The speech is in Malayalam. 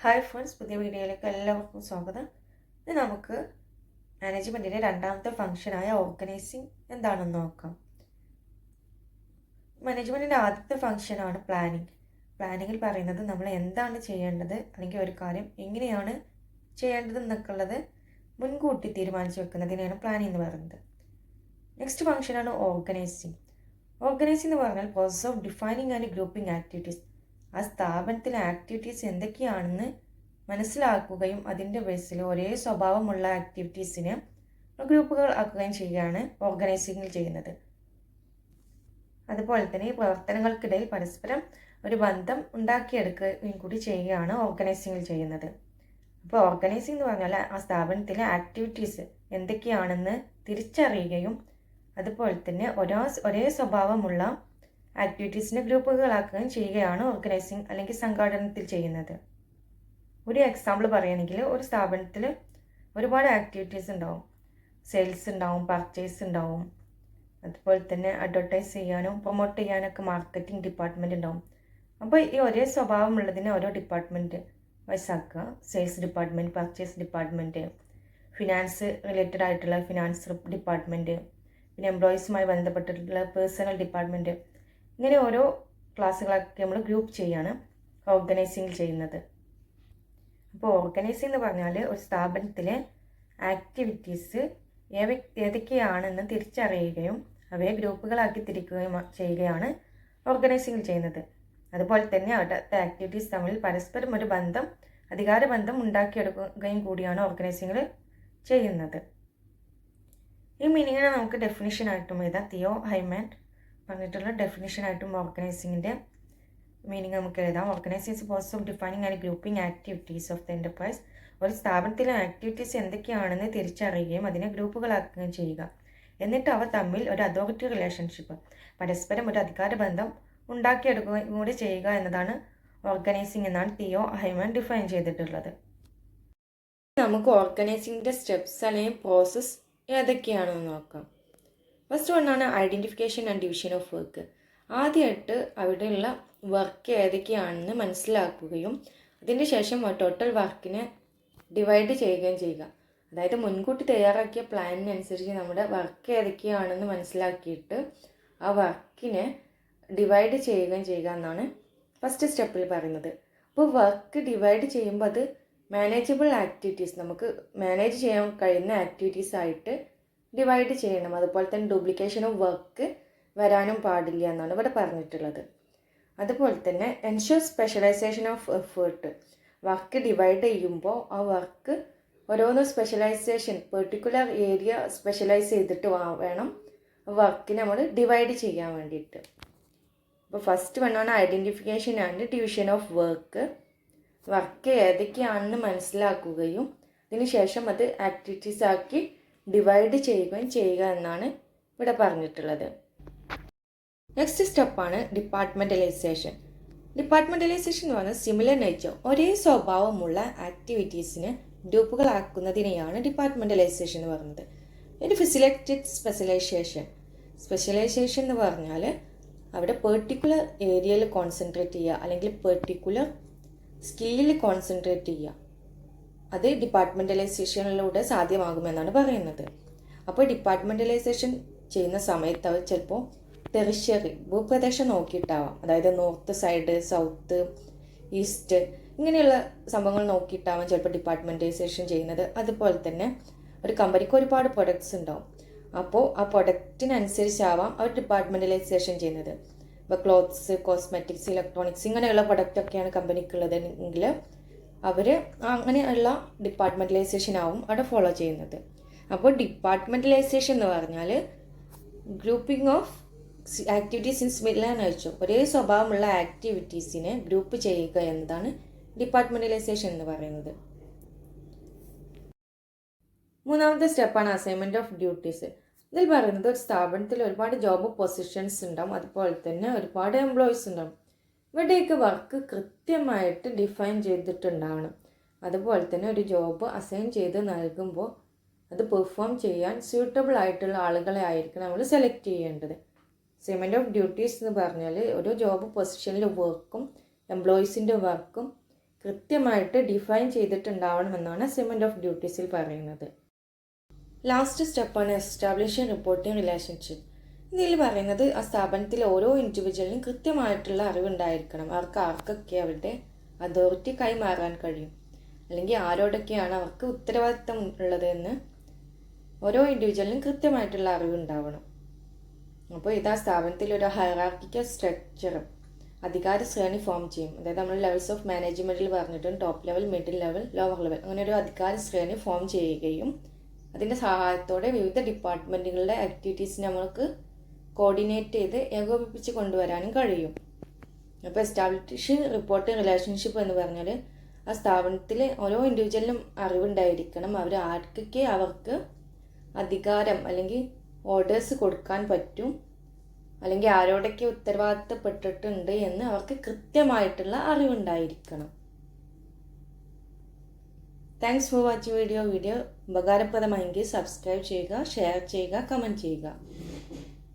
ഹായ് ഫ്രണ്ട്സ്, പുതിയ വീഡിയോയിലേക്ക് എല്ലാവർക്കും സ്വാഗതം. ഇന്ന് നമുക്ക് മാനേജ്മെൻറ്റിൻ്റെ രണ്ടാമത്തെ ഫംഗ്ഷനായ ഓർഗനൈസിങ് എന്താണെന്ന് നോക്കാം. മാനേജ്മെൻറ്റിൻ്റെ ആദ്യത്തെ ഫംഗ്ഷനാണ് പ്ലാനിങ്. പ്ലാനിങ്ങിൽ പറയുന്നത് നമ്മൾ എന്താണ് ചെയ്യേണ്ടത്, അല്ലെങ്കിൽ ഒരു കാര്യം എങ്ങനെയാണ് ചെയ്യേണ്ടത് എന്നൊക്കെ ഉള്ളത് മുൻകൂട്ടി തീരുമാനിച്ച് വെക്കുന്നതിനെയാണ് പ്ലാനിങ് എന്ന് പറയുന്നത്. നെക്സ്റ്റ് ഫംഗ്ഷനാണ് ഓർഗനൈസിങ്. ഓർഗനൈസിങ് എന്ന് പറഞ്ഞാൽ process of defining and grouping activities. ആ സ്ഥാപനത്തിലെ ആക്ടിവിറ്റീസ് എന്തൊക്കെയാണെന്ന് മനസ്സിലാക്കുകയും അതിൻ്റെ ബേസിൽ ഒരേ സ്വഭാവമുള്ള ആക്ടിവിറ്റീസിനെ ഗ്രൂപ്പുകൾ ആക്കുകയും ചെയ്യുകയാണ് ഓർഗനൈസിങ്ങിൽ ചെയ്യുന്നത്. അതുപോലെ തന്നെ ഈ പ്രവർത്തനങ്ങൾക്കിടയിൽ പരസ്പരം ഒരു ബന്ധം ഉണ്ടാക്കിയെടുക്കുകയും കൂടി ചെയ്യുകയാണ് ഓർഗനൈസിങ്ങിൽ ചെയ്യുന്നത്. അപ്പോൾ ഓർഗനൈസിങ് എന്ന് പറഞ്ഞാൽ ആ സ്ഥാപനത്തിലെ ആക്ടിവിറ്റീസ് എന്തൊക്കെയാണെന്ന് തിരിച്ചറിയുകയും അതുപോലെ തന്നെ ഒരേ സ്വഭാവമുള്ള ആക്ടിവിറ്റീസിനെ ഗ്രൂപ്പുകളാക്കുകയും ചെയ്യുകയാണ് ഓർഗനൈസിങ് അല്ലെങ്കിൽ സംഘാടനത്തിൽ ചെയ്യുന്നത്. ഒരു എക്സാമ്പിൾ പറയുകയാണെങ്കിൽ, ഒരു സ്ഥാപനത്തിൽ ഒരുപാട് ആക്ടിവിറ്റീസ് ഉണ്ടാവും. സെയിൽസ് ഉണ്ടാവും, പർച്ചേസ് ഉണ്ടാവും, അതുപോലെ തന്നെ അഡ്വർടൈസ് ചെയ്യാനും പ്രൊമോട്ട് ചെയ്യാനൊക്കെ മാർക്കറ്റിംഗ് ഡിപ്പാർട്ട്മെൻറ്റ് ഉണ്ടാവും. അപ്പോൾ ഈ ഒരേ സ്വഭാവമുള്ളതിനെ ഓരോ ഡിപ്പാർട്ട്മെൻറ്റ് വയസ്സാക്കുക. Sales department, purchase department, finance related ആയിട്ടുള്ള ഫിനാൻസ് ഡിപ്പാർട്ട്മെൻറ്റ്, പിന്നെ എംപ്ലോയീസുമായി ബന്ധപ്പെട്ടിട്ടുള്ള പേഴ്സണൽ ഡിപ്പാർട്ട്മെൻറ്റ്, ഇങ്ങനെ ഓരോ ക്ലാസ്സുകളൊക്കെ നമ്മൾ ഗ്രൂപ്പ് ചെയ്യാണ് ഓർഗനൈസിങ് ചെയ്യുന്നത്. അപ്പോൾ ഓർഗനൈസിങ് എന്ന് പറഞ്ഞാൽ ഒരു സ്ഥാപനത്തിലെ ആക്ടിവിറ്റീസ് ഏതൊക്കെയാണെന്ന് തിരിച്ചറിയുകയും അവയെ ഗ്രൂപ്പുകളാക്കി തിരിക്കുകയും ചെയ്യുകയാണ് ഓർഗനൈസിങ് ചെയ്യുന്നത്. അതുപോലെ തന്നെ അവിടുത്തെ ആക്ടിവിറ്റീസ് തമ്മിൽ പരസ്പരം ഒരു ബന്ധം, അധികാരബന്ധം ഉണ്ടാക്കിയെടുക്കുകയും കൂടിയാണ് ഓർഗനൈസിങ്ങിൽ ചെയ്യുന്നത്. ഈ മീനിങ്ങിനെ നമുക്ക് ഡെഫിനിഷനായിട്ടും എഴുതാം. തിയോ ഹൈമാൻ പറഞ്ഞിട്ടുള്ള ഡെഫിനിഷനായിട്ടും ഓർഗനൈസിങ്ങിൻ്റെ മീനിങ് നമുക്ക് എഴുതാം. Organising is process of defining and grouping activities of the enterprise. ഒരു സ്ഥാപനത്തിലെ ആക്ടിവിറ്റീസ് എന്തൊക്കെയാണെന്ന് തിരിച്ചറിയുകയും അതിനെ ഗ്രൂപ്പുകളാക്കുകയും ചെയ്യുക. എന്നിട്ട് അവ തമ്മിൽ ഒരു അതോറിറ്റി റിലേഷൻഷിപ്പ്, പരസ്പരം ഒരു അധികാരബന്ധം ഉണ്ടാക്കിയെടുക്കുകയും കൂടി ചെയ്യുക എന്നതാണ് ഓർഗനൈസിങ് എന്നാണ് തിയോ ഹൈമാൻ ഡിഫൈൻ ചെയ്തിട്ടുള്ളത്. നമുക്ക് ഓർഗനൈസിങ്ങിൻ്റെ സ്റ്റെപ്സ് അല്ലെങ്കിൽ പ്രോസസ്സ് ഏതൊക്കെയാണെന്ന് നോക്കാം. ഫസ്റ്റ് വണ്ണാണ് identification and division of work. ആദ്യമായിട്ട് അവിടെയുള്ള വർക്ക് ഏതൊക്കെയാണെന്ന് മനസ്സിലാക്കുകയും അതിന് ശേഷം ടോട്ടൽ വർക്കിനെ ഡിവൈഡ് ചെയ്യുകയും ചെയ്യുക. അതായത് മുൻകൂട്ടി തയ്യാറാക്കിയ പ്ലാനിനനുസരിച്ച് നമ്മുടെ വർക്ക് ഏതൊക്കെയാണെന്ന് മനസ്സിലാക്കിയിട്ട് ആ വർക്കിനെ ഡിവൈഡ് ചെയ്യുകയും ചെയ്യുക എന്നാണ് ഫസ്റ്റ് സ്റ്റെപ്പിൽ പറയുന്നത്. അപ്പോൾ വർക്ക് ഡിവൈഡ് ചെയ്യുമ്പോൾ അത് മാനേജബിൾ ആക്ടിവിറ്റീസ്, നമുക്ക് മാനേജ് ചെയ്യാൻ കഴിയുന്ന ആക്ടിവിറ്റീസ് ആയിട്ട് ഡിവൈഡ് ചെയ്യണം. അതുപോലെ തന്നെ ഡ്യൂപ്ലിക്കേഷൻ ഓഫ് വർക്ക് വരാനും പാടില്ല എന്നാണ് ഇവിടെ പറഞ്ഞിട്ടുള്ളത്. അതുപോലെ തന്നെ ensure specialisation of effort. Work divide ചെയ്യുമ്പോൾ ആ വർക്ക് ഓരോന്ന് സ്പെഷ്യലൈസേഷൻ, പെർട്ടിക്കുലർ ഏരിയ സ്പെഷ്യലൈസ് ചെയ്തിട്ട് വേണം വർക്കിനെ നമ്മൾ ഡിവൈഡ് ചെയ്യാൻ വേണ്ടിയിട്ട്. അപ്പോൾ ഫസ്റ്റ് വണ്ണാണ് identification and division of work. Work ഏതൊക്കെയാണെന്ന് മനസ്സിലാക്കുകയും അതിന് ശേഷം അത് ആക്ടിവിറ്റീസ് ആക്കി ഡിവൈഡ് ചെയ്യുകയും ചെയ്യുക എന്നാണ് ഇവിടെ പറഞ്ഞിട്ടുള്ളത്. നെക്സ്റ്റ് സ്റ്റെപ്പാണ് ഡിപ്പാർട്ട്മെൻറ്റലൈസേഷൻ. ഡിപ്പാർട്ട്മെൻറ്റലൈസേഷൻ എന്ന് പറഞ്ഞാൽ സിമിലർ നേച്ചർ, ഒരേ സ്വഭാവമുള്ള ആക്ടിവിറ്റീസിന് ഗ്രൂപ്പുകളാക്കുന്നതിനെയാണ് ഡിപ്പാർട്ട്മെൻറ്റലൈസേഷൻ എന്ന് പറയുന്നത്. ഒരു ഫെസിലിറ്റേറ്റ് സ്പെഷ്യലൈസേഷൻ. സ്പെഷ്യലൈസേഷൻ എന്ന് പറഞ്ഞാൽ അവിടെ പെർട്ടിക്കുലർ ഏരിയയിൽ കോൺസെൻട്രേറ്റ് ചെയ്യുക, അല്ലെങ്കിൽ പെർട്ടിക്കുലർ സ്കില്ലിൽ കോൺസെൻട്രേറ്റ് ചെയ്യുക. അത് ഡിപ്പാർട്ട്മെൻറ്റലൈസേഷനിലൂടെ സാധ്യമാകുമെന്നാണ് പറയുന്നത്. അപ്പോൾ ഡിപ്പാർട്ട്മെൻറ്റലൈസേഷൻ ചെയ്യുന്ന സമയത്ത് അവർ ചിലപ്പോൾ ടെറിഷ്യറി ഭൂപ്രദേശം നോക്കിയിട്ടാവാം, അതായത് നോർത്ത് സൈഡ്, സൗത്ത്, ഈസ്റ്റ്, ഇങ്ങനെയുള്ള സംഭവങ്ങൾ നോക്കിയിട്ടാവാം ചിലപ്പോൾ ഡിപ്പാർട്ട്മെൻറ്റലൈസേഷൻ ചെയ്യുന്നത്. അതുപോലെ തന്നെ ഒരു കമ്പനിക്ക് ഒരുപാട് പ്രൊഡക്ട്സ് ഉണ്ടാവും. അപ്പോൾ ആ പ്രൊഡക്റ്റിനനുസരിച്ചാവാം അവർ ഡിപ്പാർട്ട്മെൻറ്റലൈസേഷൻ ചെയ്യുന്നത്. ഇപ്പോൾ ക്ലോത്ത്സ്, കോസ്മെറ്റിക്സ്, ഇലക്ട്രോണിക്സ് ഇങ്ങനെയുള്ള പ്രൊഡക്റ്റൊക്കെയാണ് കമ്പനിക്കുള്ളതെങ്കിൽ അവർ അങ്ങനെയുള്ള ഡിപ്പാർട്ട്മെൻറ്റലൈസേഷൻ ആവും അവിടെ ഫോളോ ചെയ്യുന്നത്. അപ്പോൾ ഡിപ്പാർട്ട്മെൻറ്റലൈസേഷൻ എന്ന് പറഞ്ഞാൽ grouping of activities in similar nature, ഒരേ സ്വഭാവമുള്ള ആക്ടിവിറ്റീസിനെ ഗ്രൂപ്പ് ചെയ്യുക എന്നതാണ് ഡിപ്പാർട്ട്മെൻറ്റലൈസേഷൻ എന്ന് പറയുന്നത്. മൂന്നാമത്തെ സ്റ്റെപ്പാണ് അസൈൻമെൻറ്റ് ഓഫ് ഡ്യൂട്ടീസ്. ഇതിൽ പറയുന്നത് ഒരു സ്ഥാപനത്തിൽ ഒരുപാട് ജോബ് പൊസിഷൻസ് ഉണ്ടാവും, അതുപോലെ തന്നെ ഒരുപാട് എംപ്ലോയീസ് ഉണ്ടാവും. ഇവിടെയൊക്കെ വർക്ക് കൃത്യമായിട്ട് ഡിഫൈൻ ചെയ്തിട്ടുണ്ടാവണം. അതുപോലെ തന്നെ ഒരു ജോബ് അസൈൻ ചെയ്ത് നൽകുമ്പോൾ അത് പെർഫോം ചെയ്യാൻ സ്യൂട്ടബിൾ ആയിട്ടുള്ള ആളുകളെ ആയിരിക്കണം നമ്മൾ സെലക്ട് ചെയ്യേണ്ടത്. അസൈൻമെൻറ്റ് ഓഫ് ഡ്യൂട്ടീസ് എന്ന് പറഞ്ഞാൽ ഒരു ജോബ് പൊസിഷനിൽ വർക്കും എംപ്ലോയീസിൻ്റെ വർക്കും കൃത്യമായിട്ട് ഡിഫൈൻ ചെയ്തിട്ടുണ്ടാവണമെന്നാണ് അസൈൻമെൻറ്റ് ഓഫ് ഡ്യൂട്ടീസിൽ പറയുന്നത്. ലാസ്റ്റ് സ്റ്റെപ്പാണ് എസ്റ്റാബ്ലിഷിംഗ് റിപ്പോർട്ടിംഗ് റിലേഷൻഷിപ്പ്. ഇതിൽ പറയുന്നത് ആ സ്ഥാപനത്തിലെ ഓരോ ഇൻഡിവിജ്വലിനും കൃത്യമായിട്ടുള്ള അറിവുണ്ടായിരിക്കണം. അവർക്ക് ആർക്കൊക്കെ അവരുടെ അതോറിറ്റി കൈമാറാൻ കഴിയും, അല്ലെങ്കിൽ ആരോടൊക്കെയാണ് അവർക്ക് ഉത്തരവാദിത്തം ഉള്ളത് എന്ന് ഓരോ ഇൻഡിവിജ്വലിനും കൃത്യമായിട്ടുള്ള അറിവുണ്ടാവണം. അപ്പോൾ ഇതാ സ്ഥാപനത്തിൽ ഒരു ഹൈറാർക്കിക്കൽ സ്ട്രക്ചർ, അധികാര ശ്രേണി ഫോം ചെയ്യും. അതായത് നമ്മൾ ലെവൽസ് ഓഫ് മാനേജ്മെൻറ്റിൽ പറഞ്ഞിട്ടുണ്ട് top level, middle level, lower level, അങ്ങനെ ഒരു അധികാര ശ്രേണി ഫോം ചെയ്യുകയും അതിൻ്റെ സഹായത്തോടെ വിവിധ ഡിപ്പാർട്ട്മെൻറ്റുകളുടെ ആക്ടിവിറ്റീസിനെ നമുക്ക് കോർഡിനേറ്റ് ചെയ്ത് ഏകോപിപ്പിച്ച് കൊണ്ടുവരാനും കഴിയും. അപ്പോൾ എസ്റ്റാബ്ലിഷിംഗ് റിപ്പോർട്ടിംഗ് റിലേഷൻഷിപ്പ് എന്ന് പറഞ്ഞാൽ ആ സ്ഥാപനത്തിൽ ഓരോ ഇൻഡിവിജ്വലിനും അറിവുണ്ടായിരിക്കണം. അവർ ആർക്കൊക്കെ അവർക്ക് അധികാരം അല്ലെങ്കിൽ ഓർഡേഴ്സ് കൊടുക്കാൻ പറ്റും, അല്ലെങ്കിൽ ആരോടൊക്കെ ഉത്തരവാദിത്തപ്പെട്ടിട്ടുണ്ട് എന്ന് അവർക്ക് കൃത്യമായിട്ടുള്ള അറിവുണ്ടായിരിക്കണം. താങ്ക്സ് ഫോർ വാച്ചിങ് വീഡിയോ ഉപകാരപ്രദമായെങ്കിൽ സബ്സ്ക്രൈബ് ചെയ്യുക, ഷെയർ ചെയ്യുക, കമൻറ്റ് ചെയ്യുക.